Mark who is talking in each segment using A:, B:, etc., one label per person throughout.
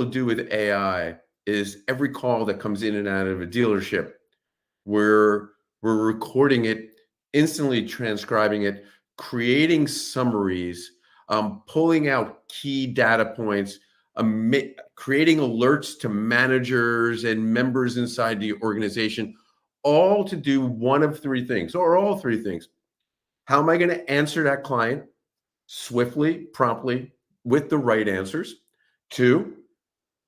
A: do with AI is every call that comes in and out of a dealership, we're recording it, instantly transcribing it, creating summaries, pulling out key data points, creating alerts to managers and members inside the organization, all to do one of three things, or all three things. How am I going to answer that client swiftly, promptly, with the right answers? Two,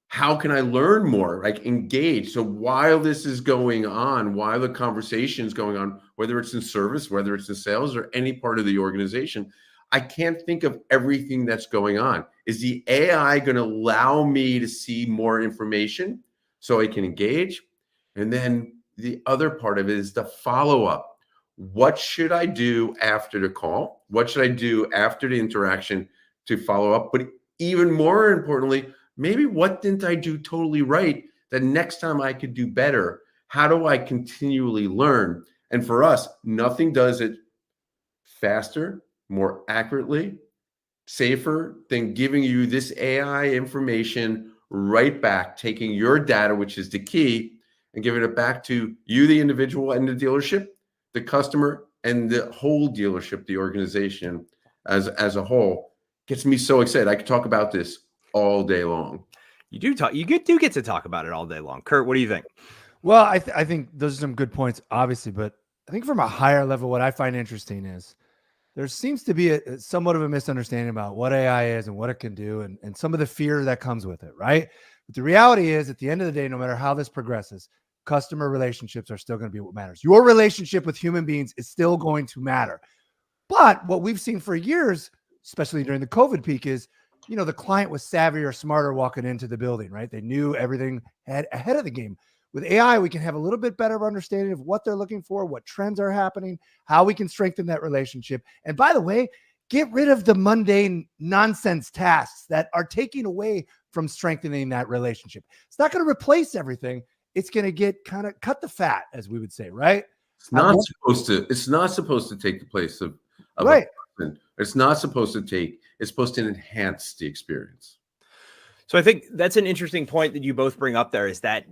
A: how can I learn more, like engage? So while this is going on, while the conversation is going on, whether it's in service, whether it's in sales or any part of the organization, I can't think of everything that's going on. Is the AI going to allow me to see more information so I can engage? And then the other part of it is the follow-up. What should I do after the call? What should I do after the interaction to follow up? But even more importantly, maybe what didn't I do totally right that next time I could do better? How do I continually learn? And for us, nothing does it faster, more accurately, safer than giving you this AI information right back, taking your data, which is the key, and giving it back to you, the individual and the dealership, the customer, and the whole dealership, the organization as a whole. Gets me so excited. I could talk about this all day long.
B: You do get to talk about it all day long. Kurt, what do you think?
C: Well, I think those are some good points, obviously, but I think from a higher level, what I find interesting is there seems to be a somewhat of a misunderstanding about what AI is and what it can do and some of the fear that comes with it, right? But the reality is, at the end of the day, no matter how this progresses, customer relationships are still going to be what matters. Your relationship with human beings is still going to matter. But what we've seen for years, especially during the COVID peak, is, you know, the client was savvier, smarter walking into the building, right? They knew everything ahead of the game. With AI, we can have a little bit better understanding of what they're looking for, what trends are happening, how we can strengthen that relationship. And by the way, get rid of the mundane nonsense tasks that are taking away from strengthening that relationship. It's not going to replace everything. It's going to get kind of cut the fat, as we would say, right?
A: It's not supposed to take the place of
C: right.
A: a person. It's not supposed to take, it's supposed to enhance the experience.
B: So I think that's an interesting point that you both bring up there, is that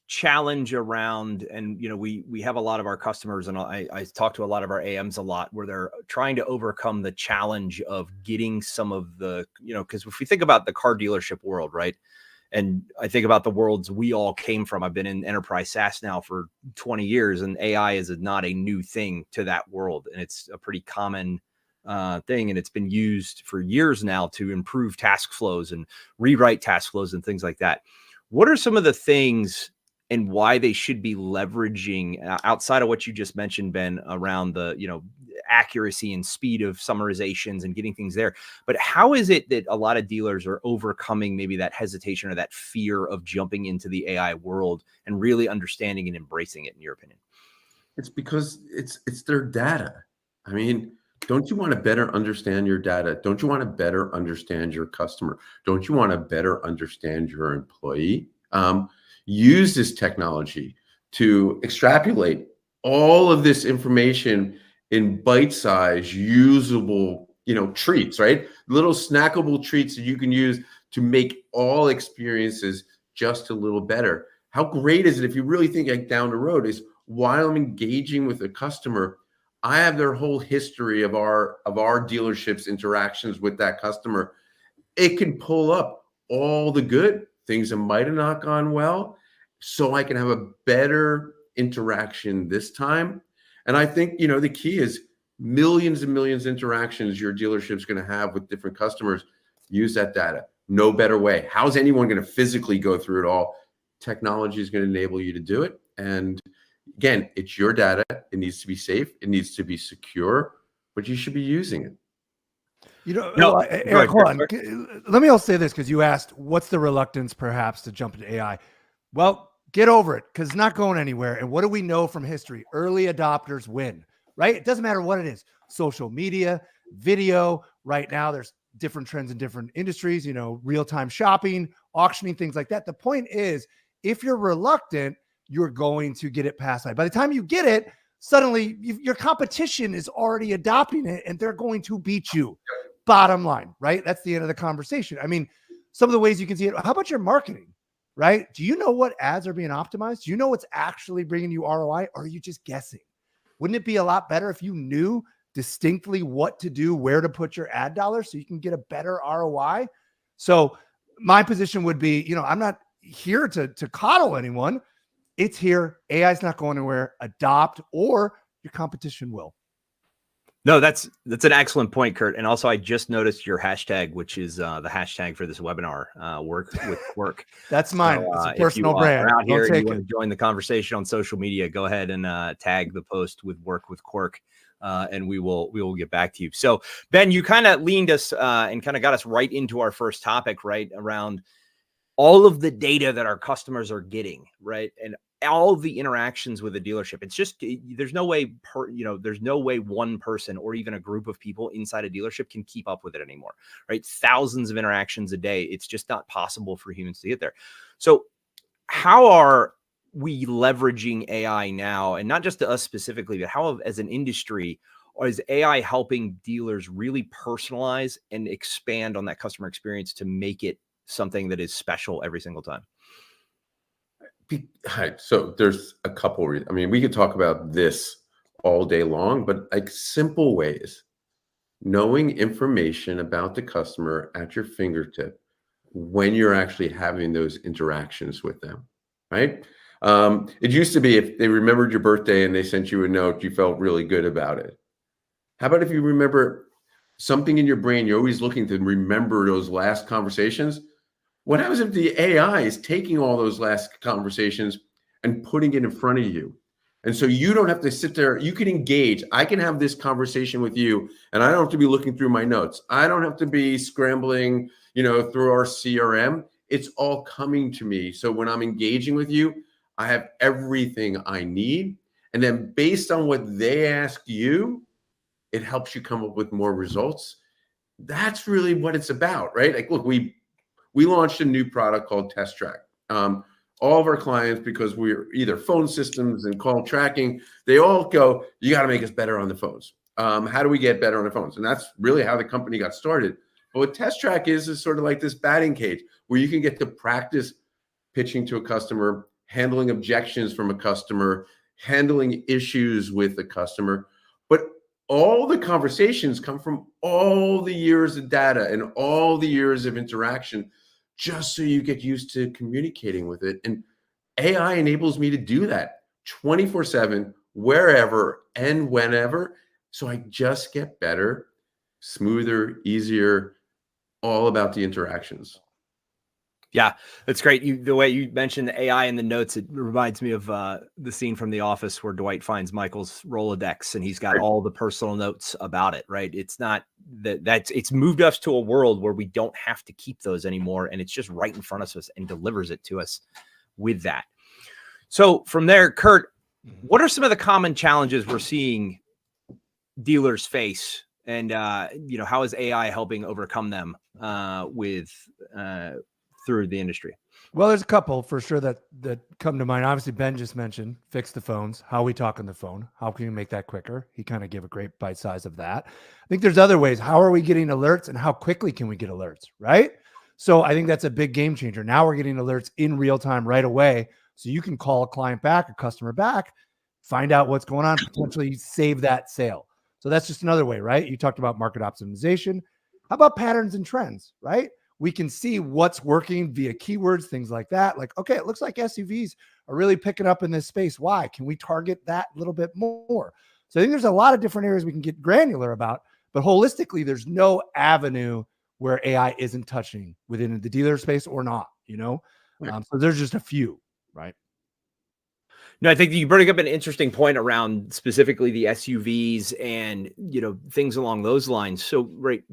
B: challenge around, and, you know, we have a lot of our customers, and I talk to a lot of our AMs a lot, where they're trying to overcome the challenge of getting some of the, you know, because if we think about the car dealership world, right? And I think about the worlds we all came from. I've been in enterprise SaaS now for 20 years, and AI is not a new thing to that world. And it's a pretty common thing. And it's been used for years now to improve task flows and rewrite task flows and things like that. What are some of the things and why they should be leveraging, outside of what you just mentioned, Ben, around the, you know, accuracy and speed of summarizations and getting things there? But how is it that a lot of dealers are overcoming maybe that hesitation or that fear of jumping into the AI world and really understanding and embracing it, in your opinion?
A: It's because it's their data. I mean, don't you want to better understand your data? Don't you want to better understand your customer? Don't you want to better understand your employee? Use this technology to extrapolate all of this information in bite-sized, usable, you know, treats, right? Little snackable treats that you can use to make all experiences just a little better. How great is it if you really think, like, down the road, is while I'm engaging with a customer, I have their whole history of our dealership's interactions with that customer. It can pull up all the good things that might have not gone well, so I can have a better interaction this time. And I think, you know, the key is millions and millions of interactions your dealership's going to have with different customers. Use that data. No better way. How's anyone going to physically go through it all? Technology is going to enable you to do it. And again, it's your data. It needs to be safe. It needs to be secure, but you should be using it.
C: You know, Eric, hold on. Let me also say this, because you asked, what's the reluctance perhaps to jump into AI? Well, get over it, because it's not going anywhere. And what do we know from history? Early adopters win, right? It doesn't matter what it is. Social media, video. Right now, there's different trends in different industries, you know, real-time shopping, auctioning, things like that. The point is, if you're reluctant, you're going to get it passed by. By the time you get it, suddenly your competition is already adopting it, and they're going to beat you. Bottom line, right? That's the end of the conversation. I mean, some of the ways you can see it. How about your marketing, right? Do you know what ads are being optimized? Do you know what's actually bringing you ROI? Or are you just guessing? Wouldn't it be a lot better if you knew distinctly what to do, where to put your ad dollars so you can get a better ROI? So my position would be, I'm not here to coddle anyone. It's here. AI is not going anywhere. Adopt, or your competition will.
B: No, that's an excellent point, Kurt. And also, I just noticed your hashtag, which is the hashtag for this webinar, work with Quirk.
C: That's mine.
B: So,
C: it's a personal brand.
B: Are out here and you want to join the conversation on social media, go ahead and tag the post with Work with Quirk, and we will get back to you. So, Ben, you kind of leaned us and kind of got us right into our first topic, right, around all of the data that our customers are getting, right, and all the interactions with a dealership. It's just, there's no way there's no way one person or even a group of people inside a dealership can keep up with it anymore, right? Thousands of interactions a day. It's just not possible for humans to get there. So how are we leveraging AI now? And not just to us specifically, but how as an industry, or is AI helping dealers really personalize and expand on that customer experience to make it something that is special every single time?
A: So there's a couple reasons. I mean, we could talk about this all day long, but like simple ways, knowing information about the customer at your fingertip when you're actually having those interactions with them, right? It used to be if they remembered your birthday and they sent you a note, you felt really good about it. How about if you remember something in your brain, you're always looking to remember those last conversations? What happens if the AI is taking all those last conversations and putting it in front of you? And so you don't have to sit there. You can engage. I can have this conversation with you, and I don't have to be looking through my notes. I don't have to be scrambling, through our CRM. It's all coming to me. So when I'm engaging with you, I have everything I need. And then based on what they ask you, it helps you come up with more results. That's really what it's about, right? Like, look, we launched a new product called Test Track. All of our clients, because we're either phone systems and call tracking, they all go, you got to make us better on the phones. How do we get better on the phones? And that's really how the company got started. But what Test Track is sort of like this batting cage where you can get to practice pitching to a customer, handling objections from a customer, handling issues with the customer. But all the conversations come from all the years of data and all the years of interaction, just so you get used to communicating with it. And AI enables me to do that 24/7, wherever and whenever. So I just get better, smoother, easier, all about the interactions.
B: Yeah, that's great. The way you mentioned the AI in the notes, it reminds me of the scene from The Office where Dwight finds Michael's Rolodex and he's got all the personal notes about it, right? It's not it's moved us to a world where we don't have to keep those anymore. And it's just right in front of us and delivers it to us with that. So from there, Kurt, what are some of the common challenges we're seeing dealers face? And, how is AI helping overcome them through the industry?
C: Well, there's a couple for sure that come to mind. Obviously, Ben just mentioned fix the phones, how we talk on the phone. How can we make that quicker? He kind of gave a great bite size of that. I think there's other ways. How are we getting alerts and how quickly can we get alerts, right? So I think that's a big game changer. Now we're getting alerts in real time right away. So you can call a client back, a customer back, find out what's going on, potentially save that sale. So that's just another way, right? You talked about market optimization. How about patterns and trends, right? We can see what's working via keywords, things like that. Like, okay, it looks like SUVs are really picking up in this space. Why? Can we target that a little bit more? So I think there's a lot of different areas we can get granular about, but holistically, there's no avenue where AI isn't touching within the dealer space or not,
A: Right.
C: So there's just a few, right?
B: No, I think you bring up an interesting point around specifically the SUVs and, things along those lines. So, right,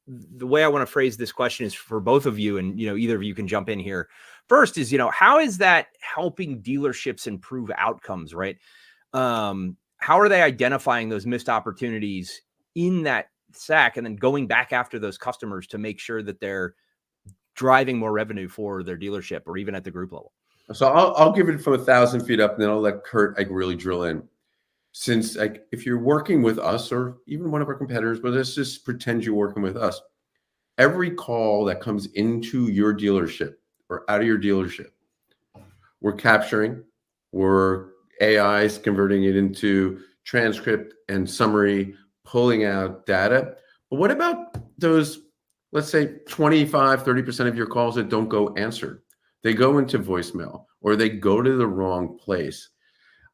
B: the way I want to phrase this question is for both of you, and either of you can jump in here. First is, how is that helping dealerships improve outcomes, right? How are they identifying those missed opportunities in that stack and then going back after those customers to make sure that they're driving more revenue for their dealership or even at the group level?
A: So I'll give it from 1,000 feet up, and then I'll let Kurt really drill in. Since if you're working with us or even one of our competitors, but let's just pretend you're working with us. every call that comes into your dealership or out of your dealership, we're capturing, we're AI's converting it into transcript and summary, pulling out data. But what about those, let's say 25, 30% of your calls that don't go answered? They go into voicemail or they go to the wrong place.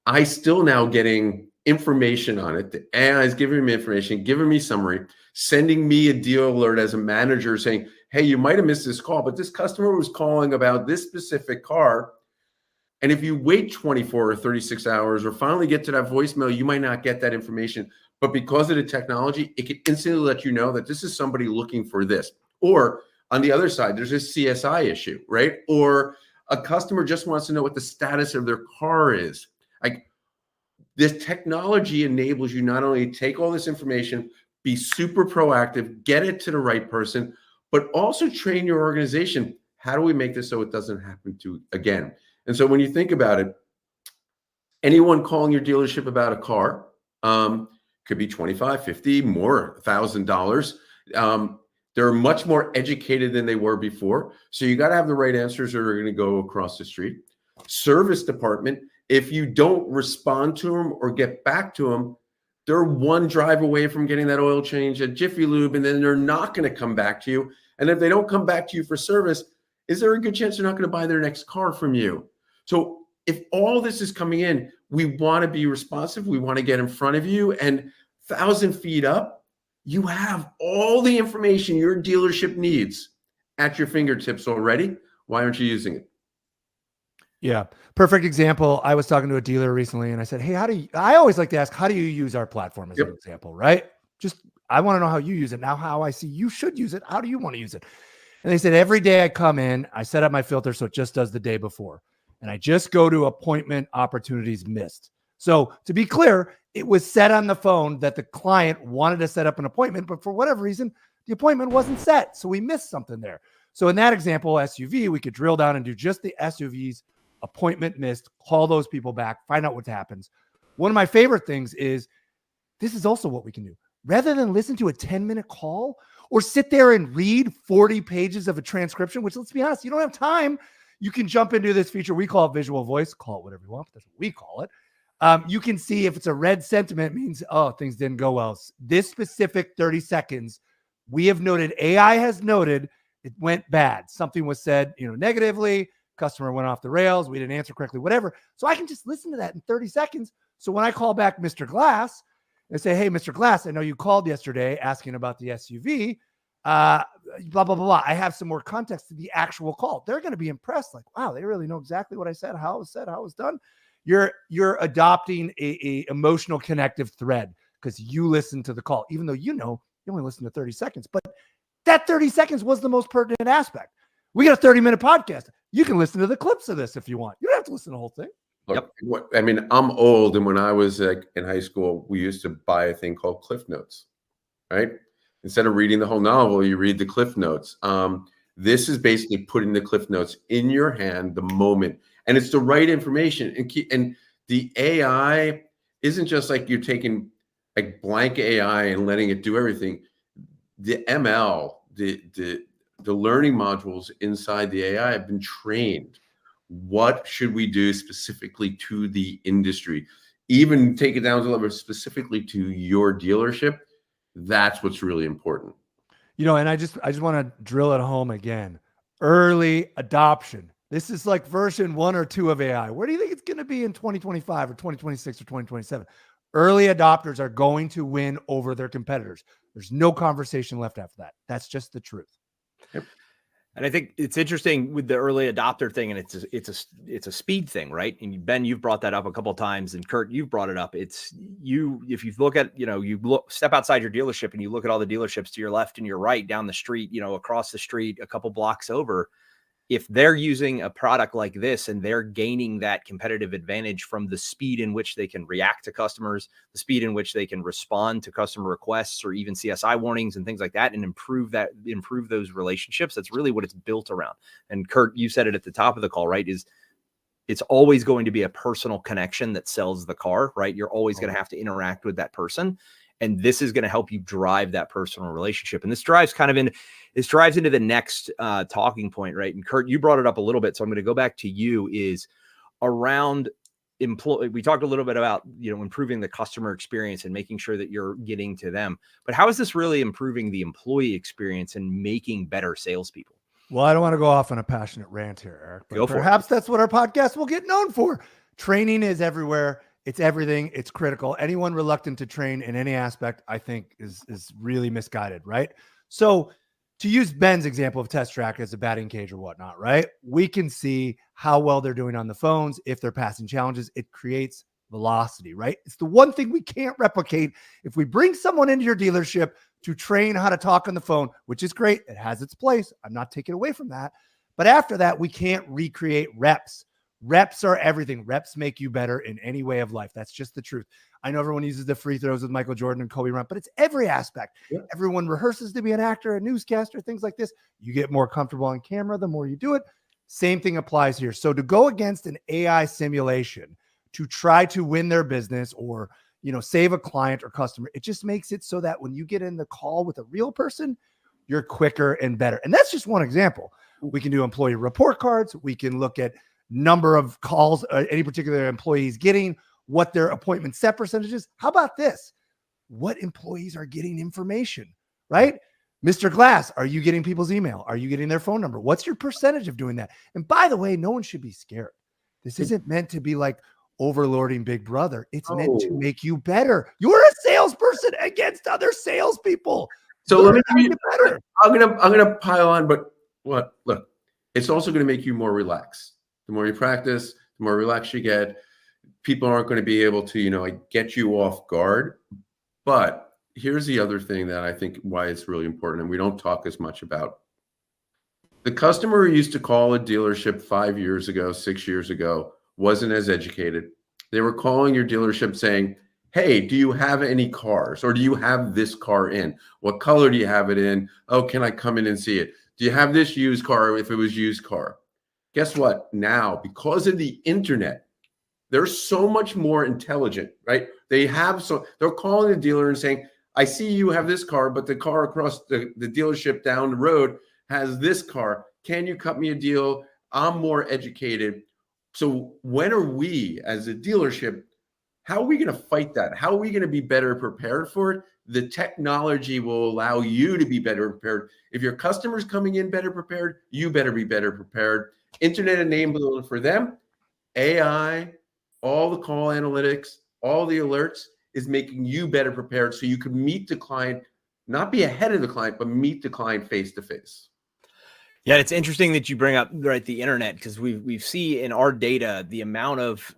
A: I still now getting information on it. The AI is giving me information, giving me summary, sending me a deal alert as a manager saying, hey, you might have missed this call, but this customer was calling about this specific car. And if you wait 24 or 36 hours or finally get to that voicemail, you might not get that information. But because of the technology, it can instantly let you know that this is somebody looking for this. Or on the other side, there's a CSI issue, right? Or a customer just wants to know what the status of their car is. Like, this technology enables you not only to take all this information, be super proactive, get it to the right person, but also train your organization. How do we make this so it doesn't happen to again? And so when you think about it, anyone calling your dealership about a car, could be 25, 50, more, $1,000. They're much more educated than they were before. So you got to have the right answers or they're going to go across the street. Service department, if you don't respond to them or get back to them, they're one drive away from getting that oil change at Jiffy Lube, and then they're not going to come back to you. And if they don't come back to you for service, is there a good chance they're not going to buy their next car from you? So if all this is coming in, we want to be responsive. We want to get in front of you, and 1,000 feet up, you have all the information your dealership needs at your fingertips already. Why aren't you using it?
C: Yeah. Perfect example. I was talking to a dealer recently and I said, hey, I always like to ask, how do you use our platform as an example, right? I want to know how you use it. Now, how I see you should use it. How do you want to use it? And they said, every day I come in, I set up my filter so it just does the day before. And I just go to appointment opportunities missed. So to be clear, it was set on the phone that the client wanted to set up an appointment, but for whatever reason, the appointment wasn't set. So we missed something there. So in that example, SUV, we could drill down and do just the SUVs, appointment missed, call those people back, find out what happens. One of my favorite things is, this is also what we can do. Rather than listen to a 10-minute call or sit there and read 40 pages of a transcription, which, let's be honest, you don't have time. You can jump into this feature. We call it visual voice. Call it whatever you want, but that's what we call it. You can see if it's a red sentiment, means, oh, things didn't go well. This specific 30 seconds, we have noted, AI has noted it went bad. Something was said, negatively. Customer went off the rails. We didn't answer correctly, whatever. So I can just listen to that in 30 seconds. So when I call back Mr. Glass and say, hey, Mr. Glass, I know you called yesterday asking about the SUV, blah, blah, blah, blah. I have some more context to the actual call. They're going to be impressed. Like, wow, they really know exactly what I said, how it was said, how it was done. You're adopting a emotional connective thread because you listen to the call, even though you only listen to 30 seconds. But that 30 seconds was the most pertinent aspect. We got a 30-minute podcast. You can listen to the clips of this if you want. You don't have to listen to the whole thing.
A: Look, I'm old, and when I was in high school, we used to buy a thing called Cliff Notes, right? Instead of reading the whole novel, you read the Cliff Notes. This is basically putting the Cliff Notes in your hand the moment, and it's the right information. And the AI isn't just like you're taking like blank AI and letting it do everything. The ML, the learning modules inside the AI have been trained. What should we do specifically to the industry? Even take it down to the level specifically to your dealership. That's what's really important.
C: And I just want to drill it home again. Early adoption. This is like version 1 or 2 of AI. Where do you think it's going to be in 2025 or 2026 or 2027? Early adopters are going to win over their competitors. There's no conversation left after that. That's just the truth.
A: Yep.
B: And I think it's interesting with the early adopter thing, and it's a speed thing, right? And Ben, you've brought that up a couple of times, and Kurt, you've brought it up. It's if you look at, step outside your dealership and you look at all the dealerships to your left and your right, down the street, across the street, a couple blocks over. If they're using a product like this and they're gaining that competitive advantage from the speed in which they can react to customers, the speed in which they can respond to customer requests or even CSI warnings and things like that, and improve those relationships, that's really what it's built around. And Kurt, you said it at the top of the call, right? It's always going to be a personal connection that sells the car, right? You're always going to have to interact with that person. And this is going to help you drive that personal relationship. And this drives into the next talking point, right? And Kurt, you brought it up a little bit, so I'm going to go back to you. Is around employee. We talked a little bit about, improving the customer experience and making sure that you're getting to them. But how is this really improving the employee experience and making better salespeople?
C: Well, I don't want to go off on a passionate rant here, Eric, but perhaps that's what our podcast will get known for. Training is everywhere. It's everything. It's critical. Anyone reluctant to train in any aspect, I think, is really misguided, right? So to use Ben's example of Test Track as a batting cage or whatnot, right? We can see how well they're doing on the phones. If they're passing challenges, it creates velocity, right? It's the one thing we can't replicate. If we bring someone into your dealership to train how to talk on the phone, which is great, it has its place. I'm not taking away from that. But after that, we can't recreate reps. Reps are everything. Reps make you better in any way of life. That's just the truth. I know everyone uses the free throws with Michael Jordan and Kobe Bryant, but it's every aspect. Yeah. Everyone rehearses to be an actor, a newscaster, things like this. You get more comfortable on camera the more you do it. Same thing applies here. So to go against an AI simulation to try to win their business or, save a client or customer, it just makes it so that when you get in the call with a real person, you're quicker and better. And that's just one example. We can do employee report cards. We can look at number of calls any particular employee is getting, what their appointment set percentage is. How about this? What employees are getting information, right? Mr. Glass, are you getting people's email? Are you getting their phone number? What's your percentage of doing that? And by the way, no one should be scared. This isn't meant to be like overlording Big Brother. It's meant to make you better. You're a salesperson against other salespeople.
A: So let me get better. I'm gonna pile on, but look, it's also going to make you more relaxed. The more you practice, the more relaxed you get. People aren't going to be able to, get you off guard. But here's the other thing that I think why it's really important, and we don't talk as much about. The customer who used to call a dealership 5 years ago, 6 years ago, wasn't as educated. They were calling your dealership saying, hey, do you have any cars? Or do you have this car in? What color do you have it in? Oh, can I come in and see it? Do you have this used car if it was used car? Guess what? Now, because of the internet, they're so much more intelligent, right? They're calling the dealer and saying, I see you have this car, but the car across the dealership down the road has this car. Can you cut me a deal? I'm more educated. So when are we as a dealership, how are we going to fight that? How are we going to be better prepared for it? The technology will allow you to be better prepared. If your customer's coming in better prepared, you better be better prepared. Internet enablement for them, AI, all the call analytics, all the alerts is making you better prepared so you can meet the client, not be ahead of the client, but meet the client face to face.
B: Yeah, it's interesting that you bring up the internet, because we see in our data the amount of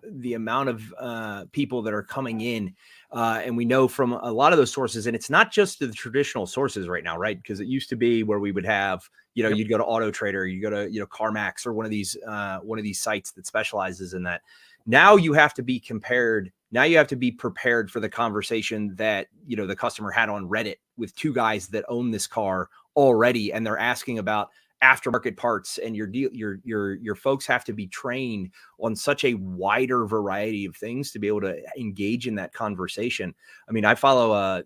B: people that are coming in, and we know from a lot of those sources, and it's not just the traditional sources right now, right? Because it used to be where we would have, you'd go to Auto Trader, you go to CarMax or one of these sites that specializes in that. Now you have to be compared. Now you have to be prepared for the conversation that the customer had on Reddit with two guys that own this car already, and they're asking about aftermarket parts, and your folks have to be trained on such a wider variety of things to be able to engage in that conversation. I mean, I follow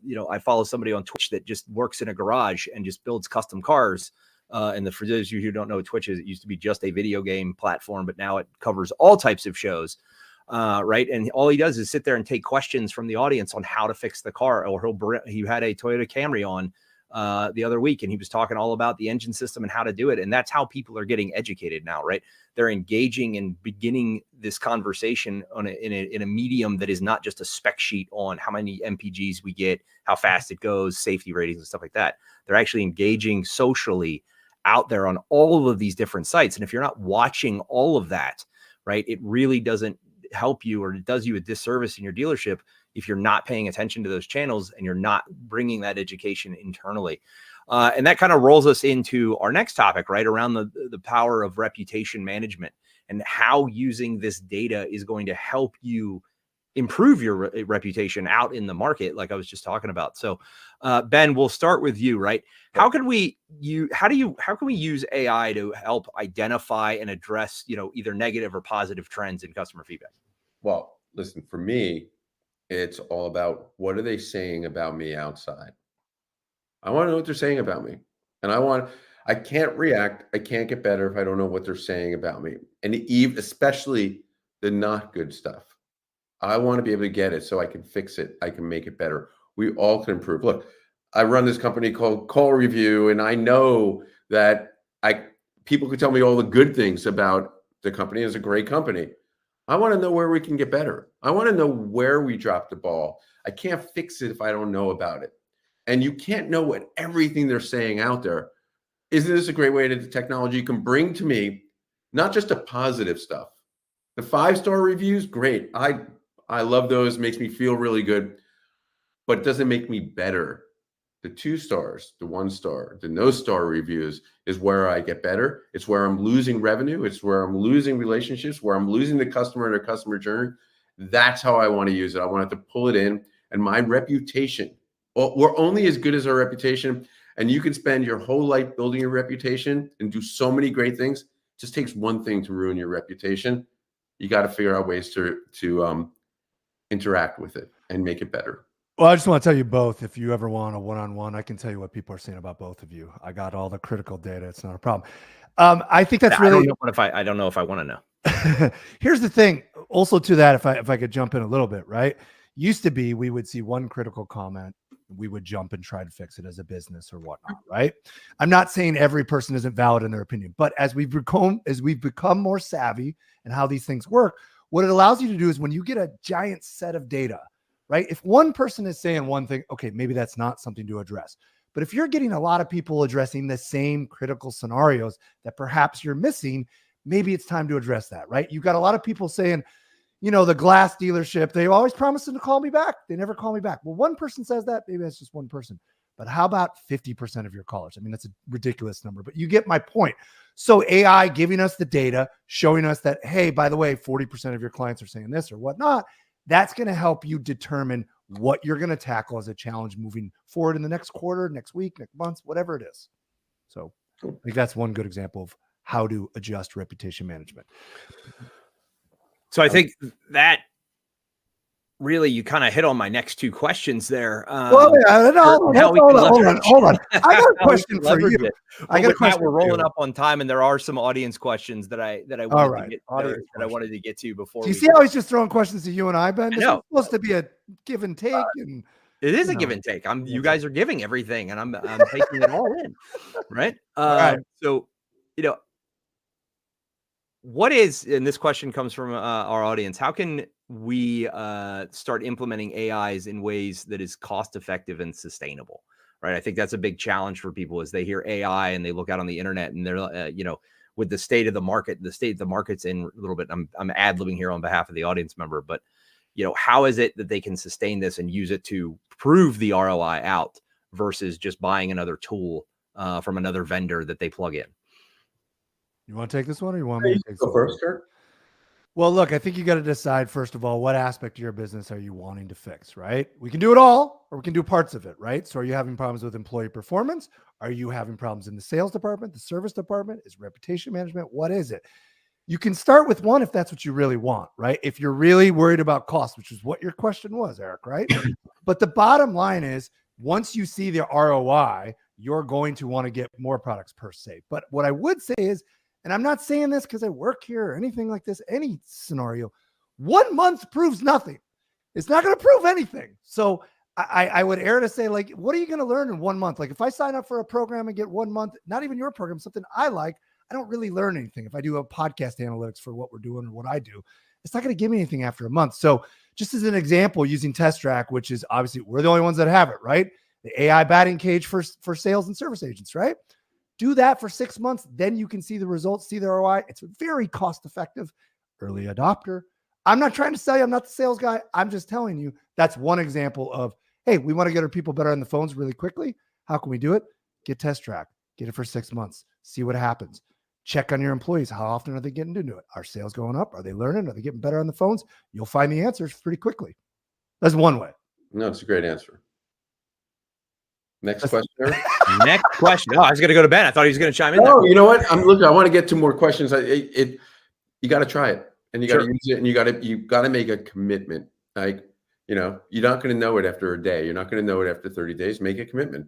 B: somebody on Twitch that just works in a garage and just builds custom cars. And for those of you who don't know what Twitch is, it used to be just a video game platform, but now it covers all types of shows. Right. And all he does is sit there and take questions from the audience on how to fix the car. Or he had a Toyota Camry on the other week, and he was talking all about the engine system and how to do it. And that's how people are getting educated now, right? They're engaging and beginning this conversation in a medium that is not just a spec sheet on how many MPGs we get, how fast it goes, safety ratings and stuff like that. They're actually engaging socially out there on all of these different sites. And if you're not watching all of that, right, it really doesn't help you, or it does you a disservice in your dealership if you're not paying attention to those channels and you're not bringing that education internally. And that kind of rolls us into our next topic, right, around the power of reputation management and how using this data is going to help you improve your reputation out in the market, like I was just talking about. So, Ben, we'll start with you, right? How can we use AI to help identify and address, either negative or positive trends in customer feedback?
A: Well, listen, for me, It's all about, what are they saying about me outside? I want to know what they're saying about me. And I can't react. I can't get better if I don't know what they're saying about me. And especially the not good stuff. I want to be able to get it so I can fix it. I can make it better. We all can improve. Look, I run this company called Call Review, and I know that people could tell me all the good things about the company. It's a great company. I want to know where we can get better. I want to know where we dropped the ball. I can't fix it if I don't know about it. And you can't know what everything they're saying out there. Isn't this a great way that the technology can bring to me, not just the positive stuff? The 5-star reviews, great. I love those, makes me feel really good, but it doesn't make me better. The 2 stars, the 1 star, the no star reviews is where I get better. It's where I'm losing revenue. It's where I'm losing relationships, where I'm losing the customer and their customer journey. That's how I want to use it. I want to pull it in, and my reputation. Well, we're only as good as our reputation, and you can spend your whole life building your reputation and do so many great things. It just takes one thing to ruin your reputation. You got to figure out ways to interact with it and make it better.
C: Well, I just want to tell you both, if you ever want a one-on-one, I can tell you what people are saying about both of you. I got all the critical data. It's not a problem. I think that's really,
B: I don't know if I want to know.
C: Here's the thing. Also to that, if I could jump in a little bit, right? Used to be, we would see one critical comment, we would jump and try to fix it as a business or whatnot, right? I'm not saying every person isn't valid in their opinion, but as we've become more savvy and how these things work, what it allows you to do is, when you get a giant set of data, right? If one person is saying one thing, okay, maybe that's not something to address. But if you're getting a lot of people addressing the same critical scenarios that perhaps you're missing, maybe it's time to address that, right? You've got a lot of people saying, you know, the glass dealership, they always promise them to call me back. They never call me back. Well, one person says that, maybe that's just one person. But how about 50% of your callers? I mean, that's a ridiculous number, but you get my point. So AI giving us the data, showing us that, hey, by the way, 40% of your clients are saying this or whatnot, that's going to help you determine what you're going to tackle as a challenge moving forward in the next quarter, next week, next month, whatever it is. So I think that's one good example of how to adjust reputation management.
B: So I think that really, you kind of hit on my next 2 questions there.
C: Well, yeah, hold on. I got a question for you.
B: We're rolling up on time, and there are some audience questions that I wanted to get to before.
C: Do you see how he's just throwing questions to you and I, Ben? This is supposed to be a give and take, and
B: it is a give and take. You guys are giving everything, and I'm taking it all in, right?
C: Right.
B: So, you know, what is, and this question comes from our audience, how can we start implementing AIs in ways that is cost effective and sustainable, right? I think that's a big challenge for people as they hear AI and they look out on the internet and they're, with the state of the market's in a little bit. I'm ad-libbing here on behalf of the audience member, but how is it that they can sustain this and use it to prove the ROI out versus just buying another tool from another vendor that they plug in?
C: You want to take this one, or you want me to take
A: go first, Kurt?
C: Well, look, I think you got to decide, first of all, what aspect of your business are you wanting to fix, right? We can do it all, or we can do parts of it, right? So are you having problems with employee performance? Are you having problems in the sales department, the service department? Is reputation management? What is it? You can start with one if that's what you really want, right? If you're really worried about cost, which is what your question was, Eric, right? But the bottom line is, once you see the ROI, you're going to want to get more products per se. But what I would say is, and I'm not saying this because I work here or anything like this, any scenario, 1 month proves nothing. It's not going to prove anything. So I would err to say, like, what are you going to learn in 1 month? Like, if I sign up for a program and get 1 month, not even your program, something I like, I don't really learn anything. If I do a podcast analytics for what we're doing or what I do, it's not going to give me anything after a month. So just as an example, using Test Track, which is obviously we're the only ones that have it, right? The AI batting cage for sales and service agents, right? Do that for 6 months. Then you can see the results, see the ROI. It's very cost-effective, early adopter. I'm not trying to sell you. I'm not the sales guy. I'm just telling you that's one example of, hey, we want to get our people better on the phones really quickly. How can we do it? Get Test Track. Get it for 6 months. See what happens. Check on your employees. How often are they getting into it? Are sales going up? Are they learning? Are they getting better on the phones? You'll find the answers pretty quickly. That's one way.
A: No, it's a great answer. Next question.
B: Next question. Oh, I was going to go to Ben. I thought he was going to chime in.
A: No, you know what? I'm looking. I want to get to more questions. You got to try it, and you got to use it, and you got to make a commitment. Like, you're not going to know it after a day. You're not going to know it after 30 days. Make a commitment.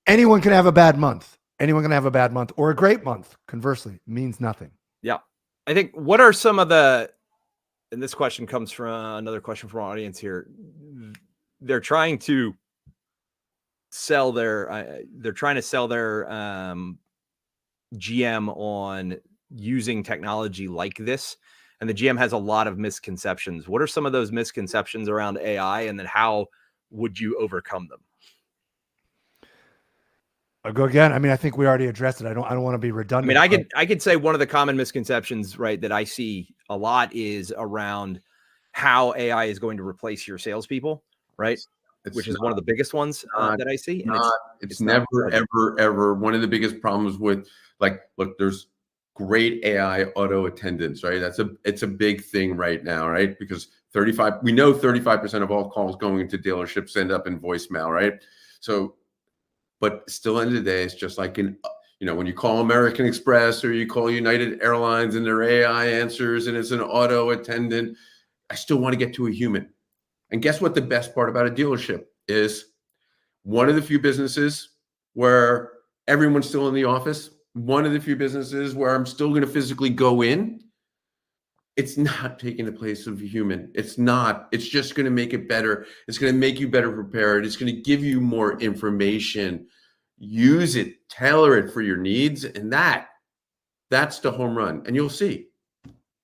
C: Anyone can have a bad month. Anyone can have a bad month or a great month. Conversely, means nothing.
B: Yeah. I think what are some of the, and this question comes from another question from our audience here. They're trying to sell their GM on using technology like this. And the GM has a lot of misconceptions. What are some of those misconceptions around AI, and then how would you overcome them?
C: I'll go again. I mean, I think we already addressed it. I don't want to be redundant.
B: I mean, I could say one of the common misconceptions, right, that I see a lot is around how AI is going to replace your salespeople, right? Which is one of the biggest ones that I see. And
A: it's never, ever one of the biggest problems with, like, look, there's great AI auto attendants, right? It's a big thing right now, right? Because 35% of all calls going into dealerships end up in voicemail, right? So, but still, end of the day, it's just like when you call American Express or you call United Airlines and their AI answers and it's an auto attendant, I still want to get to a human. And guess what the best part about a dealership is? One of the few businesses where everyone's still in the office, one of the few businesses where I'm still going to physically go in. It's not taking the place of a human. It's not. It's just going to make it better. It's going to make you better prepared. It's going to give you more information. Use it, tailor it for your needs. And that's the home run. And you'll see.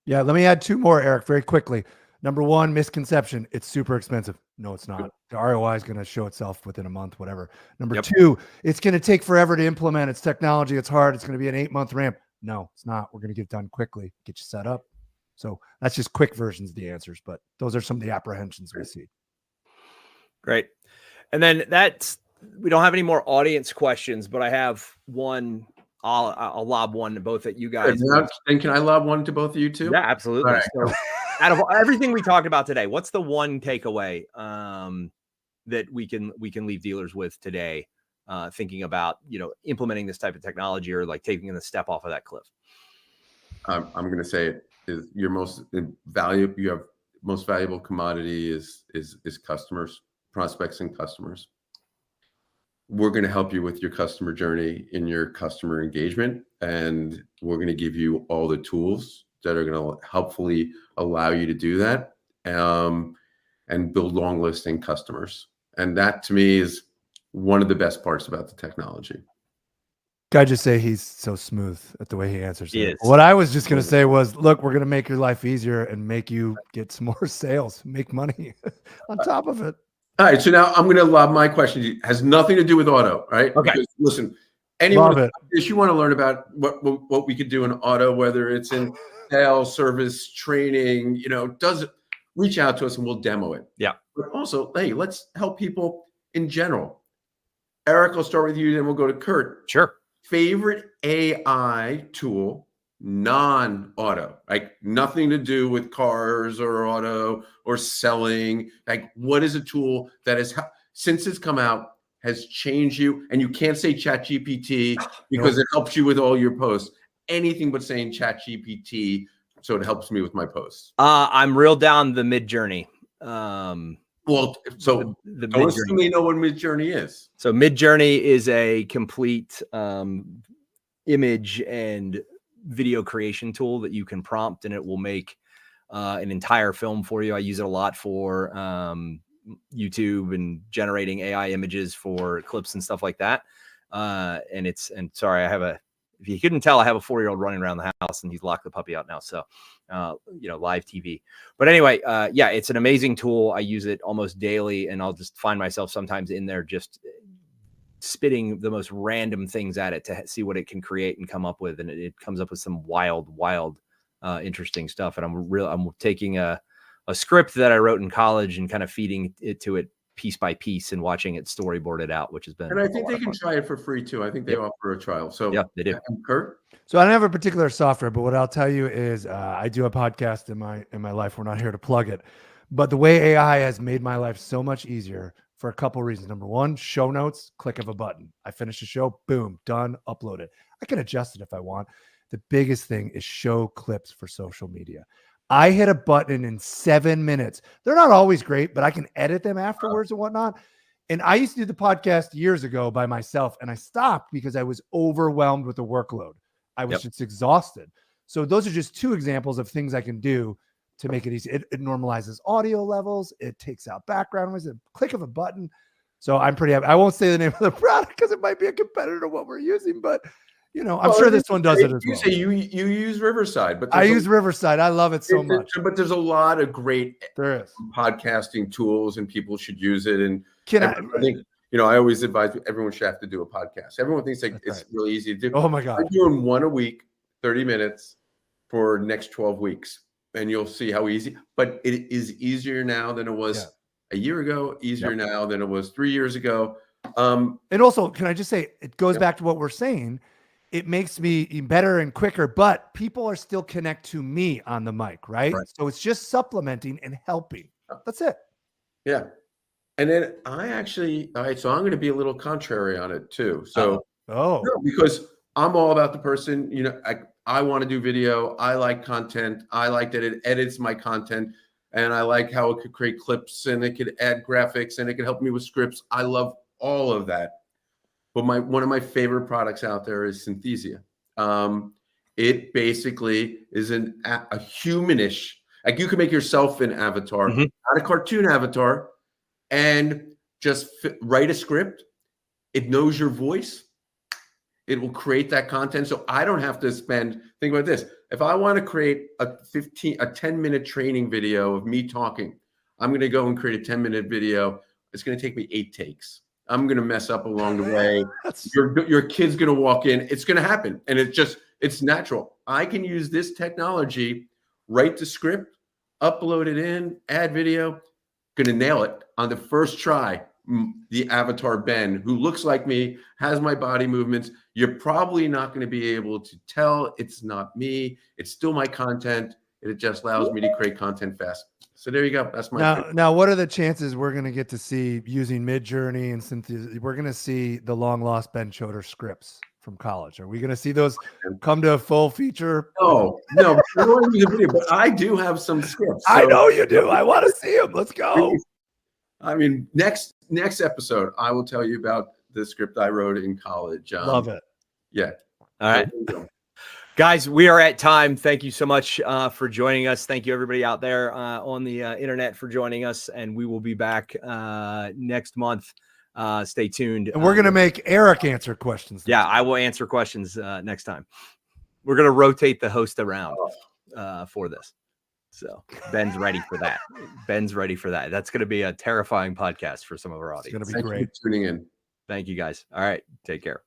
C: Yeah, let me add two more, Eric, very quickly. Number one, misconception. It's super expensive. No, it's not. The ROI is going to show itself within a month, whatever. Number two, it's going to take forever to implement. It's technology. It's hard. It's going to be an 8-month ramp. No, it's not. We're going to get it done quickly, get you set up. So that's just quick versions of the answers, but those are some of the apprehensions we see.
B: Great. And then we don't have any more audience questions, but I have one. I'll lob one to both of you guys.
A: And can I lob one to both of you too?
B: Yeah, absolutely. Right. So, out of everything we talked about today, what's the one takeaway that we can leave dealers with today, thinking about implementing this type of technology or like taking the step off of that cliff?
A: I'm going to say it is your most valuable. You have most valuable commodity is customers, prospects, and customers. We're going to help you with your customer journey in your customer engagement, and we're going to give you all the tools that are going to helpfully allow you to do that, and build long listing customers. And that to me is one of the best parts about the technology.
C: Can I just say he's so smooth at the way he answers it.
B: Yes.
C: What I was just going to say was, look, we're going to make your life easier and make you get some more sales, make money on top of it.
A: All right, so now I'm going to lob my question. It has nothing to do with auto, right?
B: Okay.
A: Because, listen, anyone, if you want to learn about what we could do in auto, whether it's in sales, service, training, reach out to us and we'll demo it.
B: Yeah.
A: But also, hey, let's help people in general. Eric, I'll start with you, then we'll go to Kurt.
B: Sure.
A: Favorite AI tool, non-auto, like nothing to do with cars or auto or selling. Like, what is a tool that has, since it's come out, has changed you? And you can't say ChatGPT because it helps you with all your posts. Anything but saying ChatGPT, so it helps me with my posts.
B: I'm real down the Midjourney.
A: Well, so
B: the
A: don't assume they know what Midjourney is.
B: So Midjourney is a complete image and video creation tool that you can prompt and it will make an entire film for you. I use it a lot for YouTube and generating AI images for clips and stuff like that. And sorry, if you couldn't tell, I have a 4-year-old running around the house and he's locked the puppy out now. So, live TV. But anyway, yeah, it's an amazing tool. I use it almost daily and I'll just find myself sometimes in there just spitting the most random things at it to see what it can create and come up with. And it comes up with some wild, interesting stuff. And I'm taking a script that I wrote in college and kind of feeding it to it piece by piece and watching it storyboarded out, which has been.
A: And I think they can try it for free too. I think they offer a trial. So
B: yeah, they do.
A: Kurt?
C: So I don't have a particular software, but what I'll tell you is I do a podcast in my life. We're not here to plug it, but the way AI has made my life so much easier for a couple of reasons. Number one, show notes, click of a button. I finish the show, boom, done, upload it. I can adjust it if I want. The biggest thing is show clips for social media. I hit a button in 7 minutes. They're not always great, but I can edit them afterwards and whatnot. And I used to do the podcast years ago by myself, and I stopped because I was overwhelmed with the workload. I was just exhausted. So those are just two examples of things I can do to make it easy. It normalizes audio levels. It takes out background noise, a click of a button. So I'm pretty happy. I won't say the name of the product because it might be a competitor to what we're using, but you know, I'm sure this one does it as
A: You
C: well.
A: say you use Riverside, but
C: I use Riverside. I love it so much.
A: But there's a lot of great
C: There is
A: podcasting tools, and people should use it. And
C: I
A: think, you know, I always advise everyone should have to do a podcast. Everyone thinks like
C: That's
A: it's really easy to do.
C: Oh my God.
A: I'm doing one a week, 30 minutes for next 12 weeks, and you'll see how easy. But it is easier now than it was a year ago, easier now than it was 3 years ago.
C: And also, can I just say, it goes back to what we're saying. It makes me better and quicker, but people are still connect to me on the mic, right? So it's just supplementing and helping. That's it.
A: Yeah. And then all right, so I'm going to be a little contrary on it too. So, no, because I'm all about the person, you know, I want to do video. I like content. I like that it edits my content, and I like how it could create clips, and it could add graphics, and it could help me with scripts. I love all of that. But one of my favorite products out there is Synthesia. It basically is a humanish, like you can make yourself an avatar, not a cartoon avatar, and just write a script. It knows your voice. It will create that content. So I don't have to think about this. If I want to create a 10-minute training video of me talking, I'm going to go and create a 10-minute video. It's going to take me 8 takes. I'm going to mess up along the way. Your kid's going to walk in. It's going to happen. And it's natural. I can use this technology, write the script, upload it in, add video, going to nail it on the first try. The avatar Ben, who looks like me, has my body movements. You're probably not going to be able to tell it's not me. It's still my content. It just allows me to create content fast. So there you go. That's my
C: now. What are the chances we're going to get to see using Midjourney and Synthesia? We're going to see the long lost Ben Choder scripts from college. Are we going to see those come to a full feature?
A: No. But I do have some scripts.
C: So. I know you do. I want to see them. Let's go.
A: I mean, next episode, I will tell you about the script I wrote in college.
C: Love it.
A: Yeah.
B: All right. Guys, we are at time. Thank you so much for joining us. Thank you, everybody out there on the internet for joining us. And we will be back next month. Stay tuned.
C: And we're going to make Eric answer questions.
B: Yeah, I will answer questions next time. We're going to rotate the host around for this. So Ben's ready for that. Ben's ready for that. That's going to be a terrifying podcast for some of our audience.
C: It's going to be great.
A: Tuning in.
B: Thank you, guys. All right. Take care.